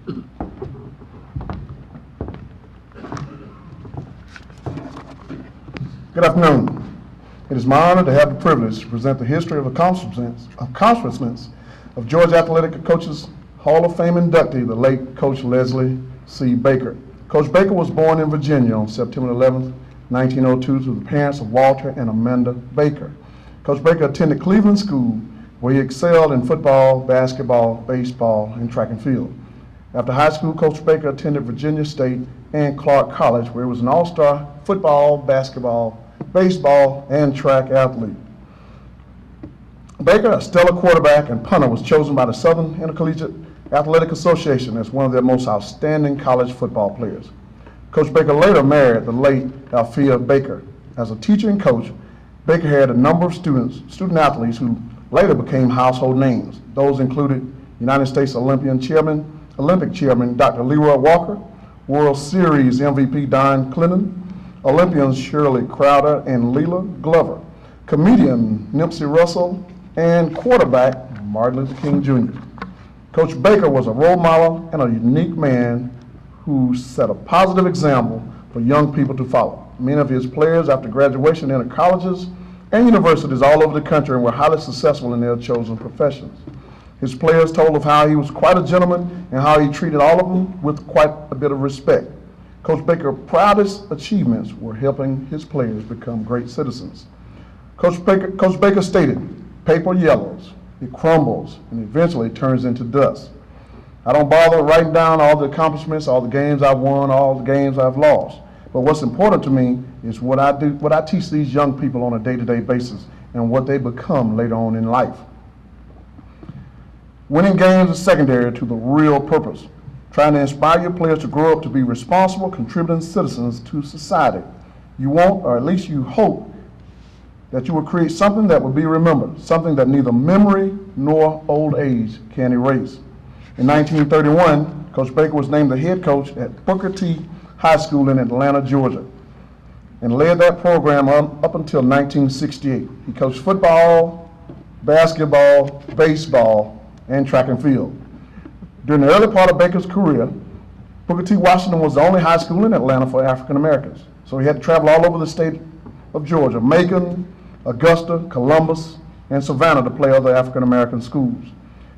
Good afternoon. It is my honor to have the privilege to present the history of accomplishments of Georgia Athletic Coaches Hall of Fame inductee, the late Coach Leslie C. Baker. Coach Baker was born in Virginia on September 11, 1902 to the parents of Walter and Amanda Baker. Coach Baker attended Cleveland School, where he excelled in football, basketball, baseball, and track and field. After high school, Coach Baker attended Virginia State and Clark College, where he was an all-star football, basketball, baseball, and track athlete. Baker, a stellar quarterback and punter, was chosen by the Southern Intercollegiate Athletic Association as one of their most outstanding college football players. Coach Baker later married the late Althea Baker. As a teacher and coach, Baker had a number of student athletes who later became household names. Those included United States Olympic chairman Dr. Leroy Walker, World Series MVP Don Clinton, Olympians Shirley Crowder and Leela Glover, comedian Nipsey Russell, and quarterback Martin Luther King Jr. Coach Baker was a role model and a unique man who set a positive example for young people to follow. Many of his players, after graduation, entered colleges and universities all over the country and were highly successful in their chosen professions. His players told of how he was quite a gentleman and how he treated all of them with quite a bit of respect. Coach Baker's proudest achievements were helping his players become great citizens. Coach Baker stated, "Paper yellows, it crumbles, and eventually turns into dust. I don't bother writing down all the accomplishments, all the games I've won, all the games I've lost. But what's important to me is what I teach these young people on a day-to-day basis and what they become later on in life." Winning games is secondary to the real purpose, trying to inspire your players to grow up to be responsible, contributing citizens to society. You want, or at least you hope, that you will create something that will be remembered, something that neither memory nor old age can erase. In 1931, Coach Baker was named the head coach at Booker T. High School in Atlanta, Georgia, and led that program up until 1968. He coached football, basketball, baseball, and track and field. During the early part of Baker's career, Booker T. Washington was the only high school in Atlanta for African Americans. So he had to travel all over the state of Georgia, Macon, Augusta, Columbus, and Savannah to play other African American schools.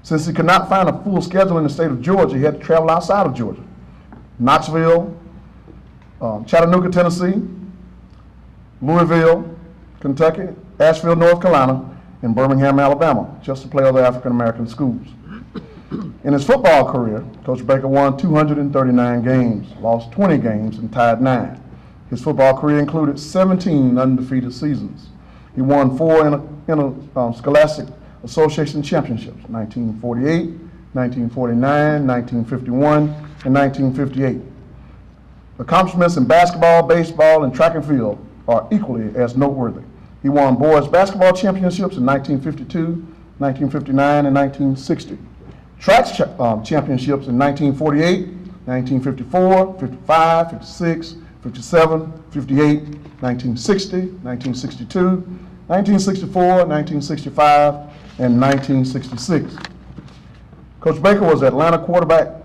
Since he could not find a full schedule in the state of Georgia, he had to travel outside of Georgia. Knoxville, Chattanooga, Tennessee, Louisville, Kentucky, Asheville, North Carolina, and Birmingham, Alabama, just to play other African American schools. In his football career, Coach Baker won 239 games, lost 20 games, and tied 9. His football career included 17 undefeated seasons. He won 4 Scholastic Association championships, 1948, 1949, 1951, and 1958. Accomplishments in basketball, baseball, and track and field are equally as noteworthy. He won boys basketball championships in 1952, 1959, and 1960. Track championships in 1948, 1954, 55, 56, 57, 58, 1960, 1962, 1964, 1965, and 1966. Coach Baker was Atlanta Quarterback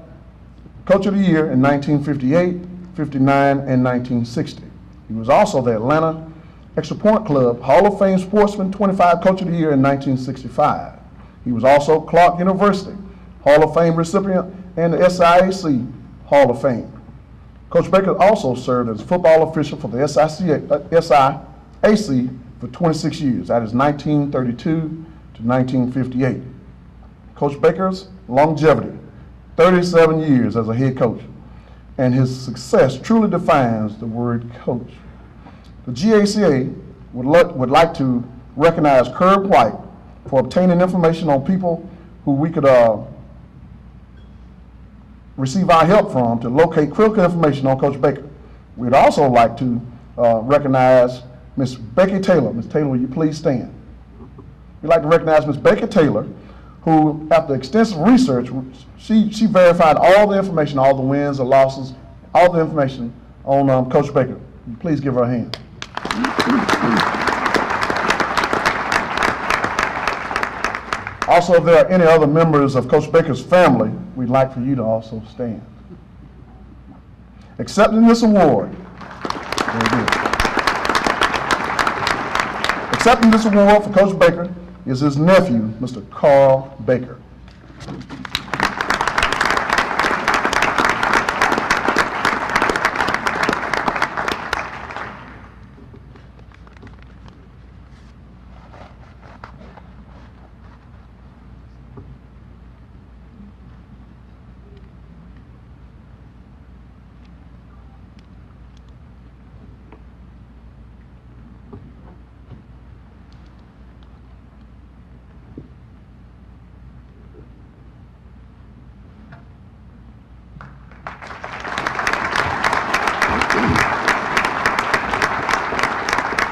Coach of the Year in 1958, 59, and 1960. He was also the Atlanta Extra Point Club Hall of Fame Sportsman 25 Coach of the Year in 1965. He was also Clark University Hall of Fame recipient and the SIAC Hall of Fame. Coach Baker also served as football official for the SIAC for 26 years. That is 1932 to 1958. Coach Baker's longevity, 37 years as a head coach, and his success truly defines the word coach. The GACA would like to recognize Curb White for obtaining information on people who we could receive our help from to locate critical information on Coach Baker. We'd also like to recognize Ms. Becky Taylor. Ms. Taylor, will you please stand? We'd like to recognize Ms. Becky Taylor, who, after extensive research, she verified all the information, all the wins, the losses, all the information on Coach Baker. Please give her a hand. Also, if there are any other members of Coach Baker's family, we'd like for you to also stand. Accepting this award. Very good. Accepting this award for Coach Baker is his nephew, Mr. Carl Baker.